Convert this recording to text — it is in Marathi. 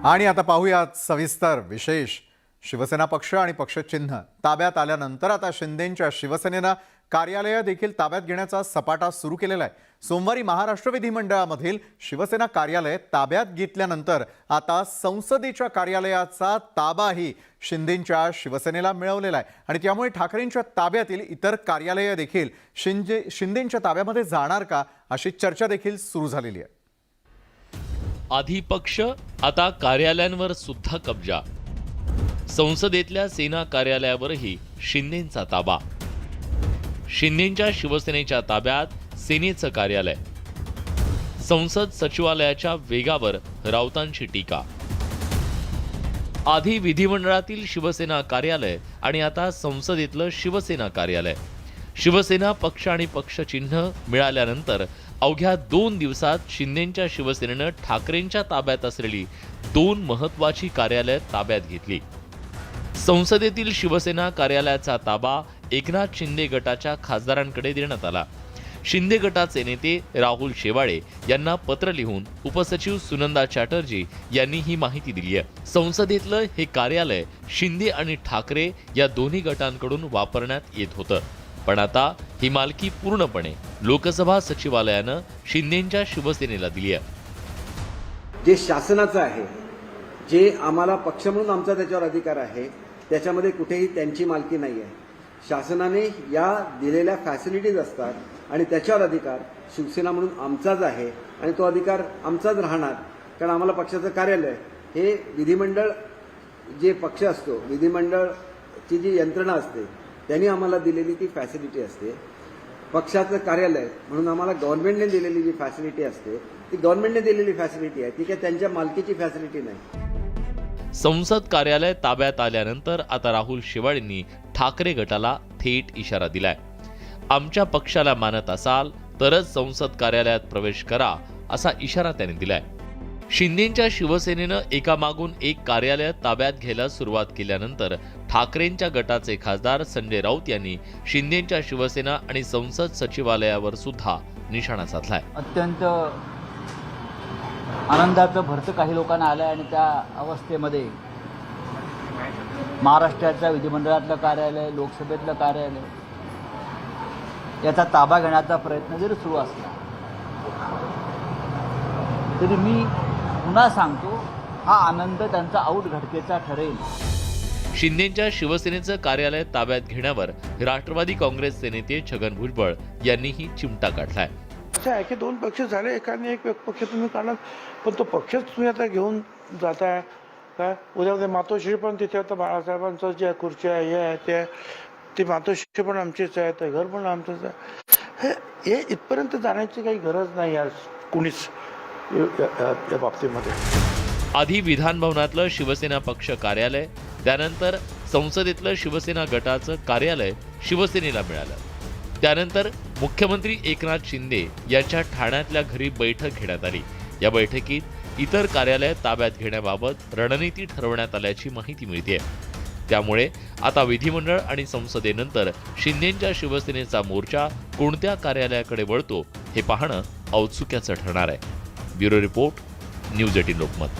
आणि आता पाहूयात सविस्तर विशेष शिवसेना पक्ष आणि पक्षचिन्ह ताब्यात आल्यानंतर आता शिंदेंच्या शिवसेनेनं कार्यालय देखील ताब्यात घेण्याचा सपाटा सुरू केलेला आहे। सोमवारी महाराष्ट्र विधिमंडळामधील शिवसेना कार्यालय ताब्यात घेतल्यानंतर आता संसदेच्या कार्यालयाचा ताबाही शिंदेंच्या शिवसेनेला मिळवलेला आहे आणि त्यामुळे ठाकरेंच्या ताब्यातील इतर कार्यालय देखील शिंदेंच्या ताब्यामध्ये जाणार का अशी चर्चा देखील सुरू झालेली आहे। आधी पक्ष आता कार्यालयांवर सुद्धा कब्जा। संसदेतल्या सेना कार्यालयावरही शिंदेंचा ताबा। शिंदेंच्या शिवसेनेच्या ताब्यात सेनेचं कार्यालय। संसद सचिवालयाच्या वेगावर राऊतांची टीका। आधी विधिमंडळातील शिवसेना कार्यालय आणि आता संसदेतलं शिवसेना कार्यालय। शिवसेना पक्ष आणि पक्षचिन्ह मिळाल्यानंतर अवघ्या 2 दिवसात शिंदेंच्या शिवसेनेनं ठाकरेंच्या ताब्यात असलेली 2 महत्त्वाची कार्यालय ताब्यात घेतली। संसदेतील शिवसेना कार्यालयाचा ताबा एकनाथ शिंदे गटाच्या खासदारांकडे देण्यात आला। शिंदे गटाचे नेते राहुल शेवाळे यांना पत्र लिहून उपसचिव सुनंदा चॅटर्जी यांनी ही माहिती दिली आहे। संसदेतलं हे कार्यालय शिंदे आणि ठाकरे या दोन्ही गटांकडून वापरण्यात येत होतं, पण आता ही मालकी पूर्णपणे लोकसभा सचिवालयानं शिंदेंच्या शिवसेनेला दिली आहे। जे शासनाचं आहे, जे आम्हाला पक्ष म्हणून आमचा त्याच्यावर अधिकार आहे, त्याच्यामध्ये कुठेही त्यांची मालकी नाही आहे। शासनाने या दिलेल्या फॅसिलिटीज असतात आणि त्याच्यावर अधिकार शिवसेना म्हणून आमचाच आहे आणि तो अधिकार आमचाच राहणार, कारण आम्हाला पक्षाचं कार्यालय हे विधिमंडळ जे पक्ष असतो, विधिमंडळची जी यंत्रणा असते त्यांनी आम्हाला दिलेली ती फॅसिलिटी असते। पक्षाचं कार्यालय म्हणून आम्हाला गव्हर्नमेंटने दिलेली जी फॅसिलिटी असते ती गव्हर्नमेंटने दिलेली फॅसिलिटी आहे, ती काय त्यांच्या मालकीची फॅसिलिटी नाही। संसद कार्यालय ताब्यात आल्यानंतर आता राहुल शेवाळेंनी ठाकरे गटाला थेट इशारा दिलाय। आमच्या पक्षाला मानत असाल तरच संसद कार्यालयात प्रवेश करा असा इशारा त्यांनी दिलाय। शिंदेंच्या शिवसेनेनं एकामागून एक कार्यालय ताब्यात घ्यायला सुरुवात केल्यानंतर ठाकरेंच्या गटाचे खासदार संजय राऊत यांनी शिंदेंच्या शिवसेना आणि संसद सचिवालयावर सुद्धा निशाणा साधलाय। अत्यंत आनंदाचं भरतं काही लोकांना आलं आणि त्या अवस्थेमध्ये महाराष्ट्राच्या विधिमंडळातलं कार्यालय, लोकसभेतलं कार्यालय याचा ताबा घेण्याचा प्रयत्न जरी सुरू असला तरी मी पुन्हा सांगतो, हा आनंद त्यांचा घटकेचा ठरेल। शिंदेंच्या शिवसेनेचं कार्यालय ताब्यात घेण्यावर राष्ट्रवादी काँग्रेसचे नेते छगन भुजबळ यांनीही चिमटा काढलाय। असं आहे की 2 पक्ष झाले, एकाने एक पक्ष तुम्ही काढला, पण तो पक्षच तुम्ही आता घेऊन जाताय काय? उद्या मातोश्री पण तिथे आता बाळासाहेबांचं जे खुर्ची आहे हे आहे ते मातोश्री पण आमचीच आहे, ते घर पण आमचंच आहे। हे इथपर्यंत जाण्याची काही गरज नाही आज कुणीच या बाबतीमध्ये। आधी विधान भवनातलं शिवसेना पक्ष कार्यालय, त्यानंतर संसदेतलं शिवसेना गटाचं कार्यालय शिवसेनेला मिळालं। त्यानंतर मुख्यमंत्री एकनाथ शिंदे यांच्या ठाण्यातल्या घरी बैठक घेण्यात आली। या बैठकीत इतर कार्यालय ताब्यात घेण्याबाबत रणनीती ठरवण्यात आल्याची माहिती मिळते। त्यामुळे आता विधिमंडळ आणि संसदेनंतर शिंदेंच्या शिवसेनेचा मोर्चा कोणत्या कार्यालयाकडे वळतो हे पाहणं औत्सुक्याचं ठरणार आहे। Bureau report, news 18 Lokmat.